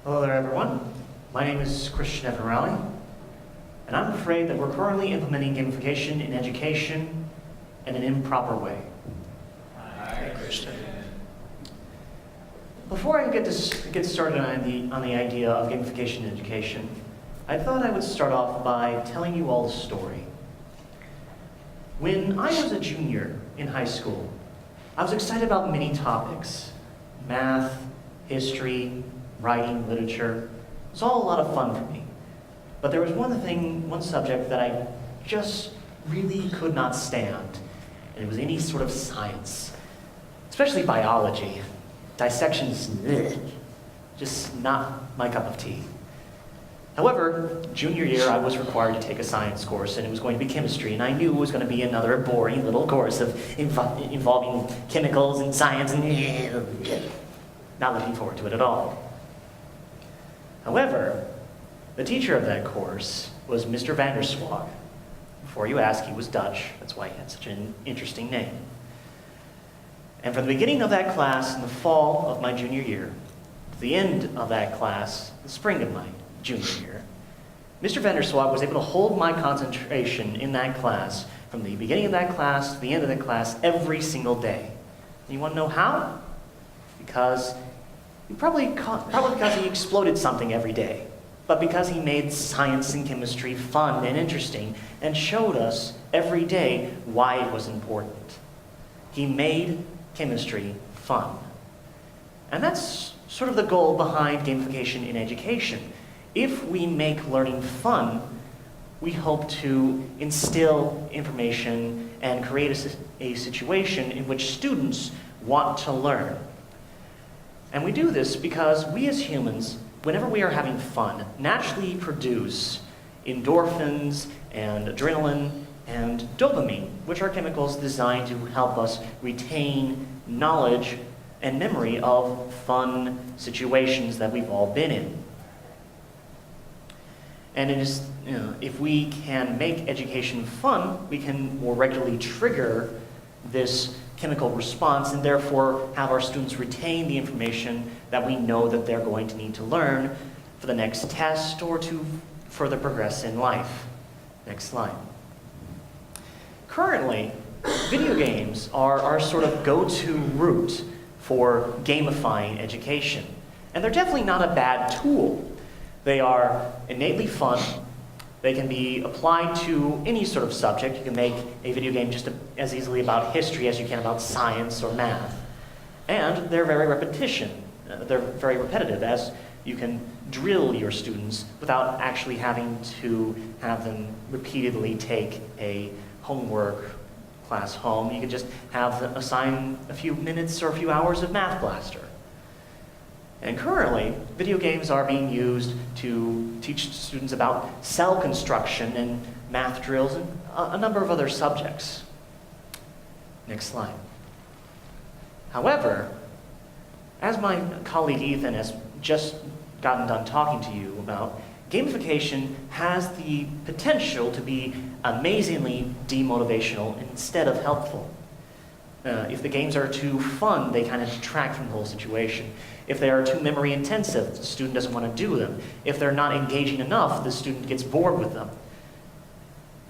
Hello there, everyone. My name is Christian-Symposium, and I'm afraid that we're currently implementing gamification in education in an improper way. Hi, Christian. Before I get started on the idea of gamification in education, I thought I would start off by telling you all a story. When I was a junior in high school, I was excited about many topics: math, history, writing, literature. It was all a lot of fun for me. But there was one subject that I just really could not stand, and it was any sort of science, especially biology. Dissections, just not my cup of tea. However, junior year I was required to take a science course, and it was going to be chemistry, and I knew it was going to be another boring little course involving chemicals and science, and not looking forward to it at all. However, the teacher of that course was Mr. van der Swag. Before you ask, he was Dutch. That's why he had such an interesting name. And from the beginning of that class in the fall of my junior year, to the end of that class, the spring of my junior year, Mr. van der Swag was able to hold my concentration in that class from the beginning of that class to the end of that class every single day. And you want to know how? Because probably because he exploded something every day, but because he made science and chemistry fun and interesting and showed us every day why it was important. He made chemistry fun. And that's sort of the goal behind gamification in education. If we make learning fun, we hope to instill information and create a situation in which students want to learn. And we do this because we as humans, whenever we are having fun, naturally produce endorphins and adrenaline and dopamine, which are chemicals designed to help us retain knowledge and memory of fun situations that we've all been in. And it is, if we can make education fun, we can more regularly trigger this chemical response and therefore have our students retain the information that we know that they're going to need to learn for the next test or to further progress in life. Next slide. Currently, video games are our sort of go-to route for gamifying education. And they're definitely not a bad tool. They are innately fun. They can be applied to any sort of subject. You can make a video game just as easily about history as you can about science or math. And they're very repetitive, as you can drill your students without actually having to have them repeatedly take a homework class home. You can just have them assign a few minutes or a few hours of Math Blaster. And currently, video games are being used to teach students about cell construction and math drills and a number of other subjects. Next slide. However, as my colleague Ethan has just gotten done talking to you about, gamification has the potential to be amazingly demotivational instead of helpful. If the games are too fun, they kind of detract from the whole situation. If they are too memory intensive, the student doesn't want to do them. If they're not engaging enough, the student gets bored with them.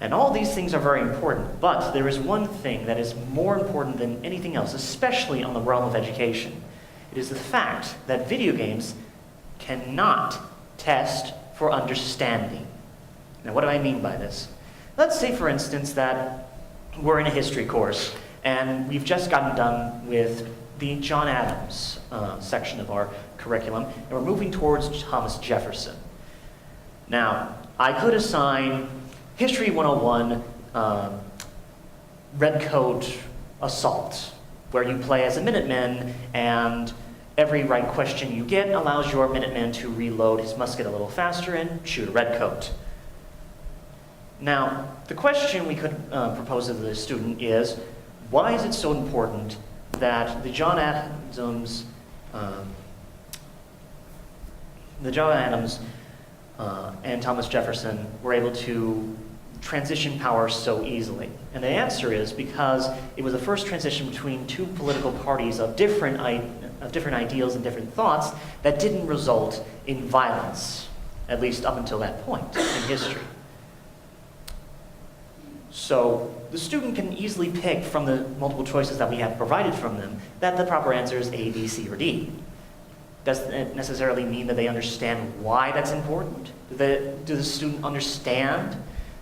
And all these things are very important, but there is one thing that is more important than anything else, especially on the realm of education. It is the fact that video games cannot test for understanding. Now, what do I mean by this? Let's say, for instance, that we're in a history course, and we've just gotten done with the John Adams section of our curriculum, and we're moving towards Thomas Jefferson. Now, I could assign History 101 Redcoat Assault, where you play as a Minuteman, and every right question you get allows your Minuteman to reload his musket a little faster and shoot a redcoat. Now, the question we could propose to the student is, why is it so important that the John Adams and Thomas Jefferson were able to transition power so easily? And the answer is because it was the first transition between two political parties of different different ideals and different thoughts that didn't result in violence, at least up until that point in history. So the student can easily pick from the multiple choices that we have provided from them that the proper answer is A, B, C, or D. Doesn't it necessarily mean that they understand why that's important? Do the student understand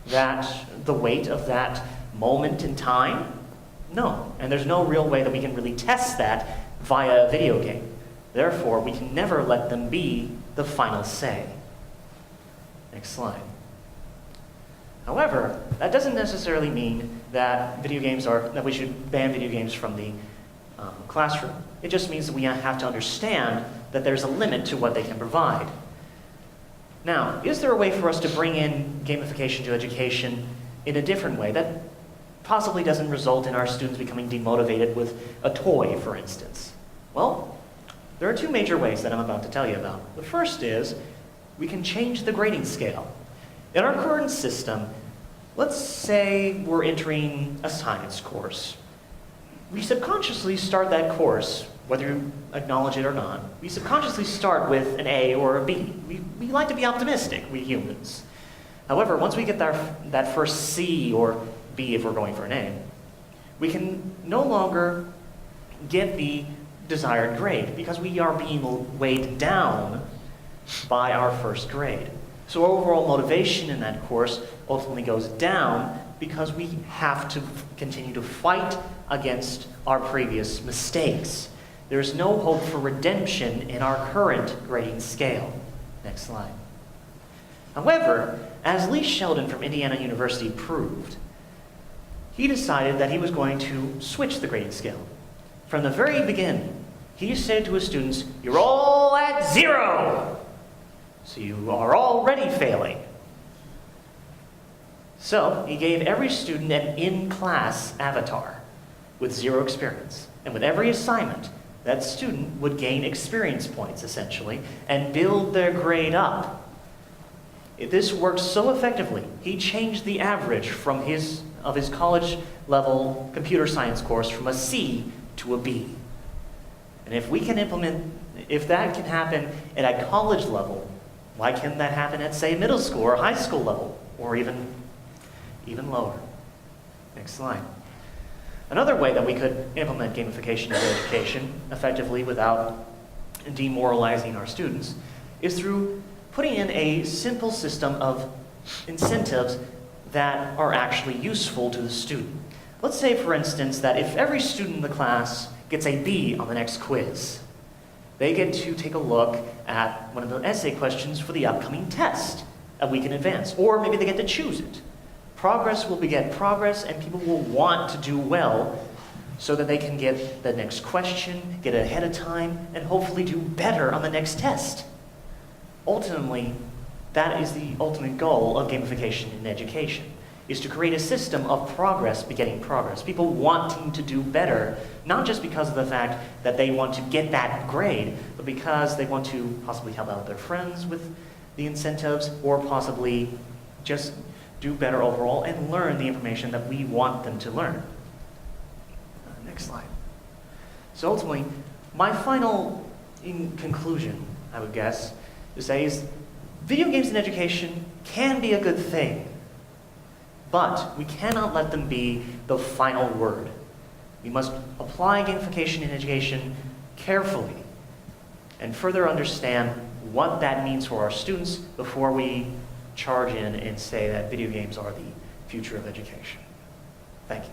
the weight of that moment in time? No, and there's no real way that we can really test that via a video game. Therefore, we can never let them be the final say. Next slide. However, that doesn't necessarily mean that we should ban video games from the classroom. It just means that we have to understand that there's a limit to what they can provide. Now, is there a way for us to bring in gamification to education in a different way that possibly doesn't result in our students becoming demotivated with a toy, for instance? Well, there are two major ways that I'm about to tell you about. The first is we can change the grading scale. In our current system, let's say we're entering a science course. We subconsciously start that course, whether you acknowledge it or not. We subconsciously start with an A or a B. We like to be optimistic, we humans. However, once we get that first C or B, if we're going for an A, we can no longer get the desired grade because we are being weighed down by our first grade. So overall motivation in that course ultimately goes down because we have to continue to fight against our previous mistakes. There's no hope for redemption in our current grading scale. Next slide. However, as Lee Sheldon from Indiana University proved, he decided that he was going to switch the grading scale. From the very beginning, he said to his students, "You're all at 0! So you are already failing." So he gave every student an in-class avatar with 0 experience. And with every assignment, that student would gain experience points, essentially, and build their grade up. This worked so effectively, he changed the average of his college-level computer science course from a C to a B. And if that can happen at a college level, why can't that happen at, say, middle school or high school level, or even lower? Next slide. Another way that we could implement gamification in education effectively without demoralizing our students is through putting in a simple system of incentives that are actually useful to the student. Let's say, for instance, that if every student in the class gets a B on the next quiz, they get to take a look at one of the essay questions for the upcoming test a week in advance, or maybe they get to choose it. Progress will beget progress, and people will want to do well so that they can get the next question, get it ahead of time, and hopefully do better on the next test. Ultimately, that is the ultimate goal of gamification in education, is to create a system of progress begetting progress. People wanting to do better, not just because of the fact that they want to get that grade, but because they want to possibly help out their friends with the incentives, or possibly just do better overall and learn the information that we want them to learn. Next slide. So ultimately, my final conclusion, I would guess, to say is video games in education can be a good thing, but we cannot let them be the final word. We must apply gamification in education carefully and further understand what that means for our students before we charge in and say that video games are the future of education. Thank you.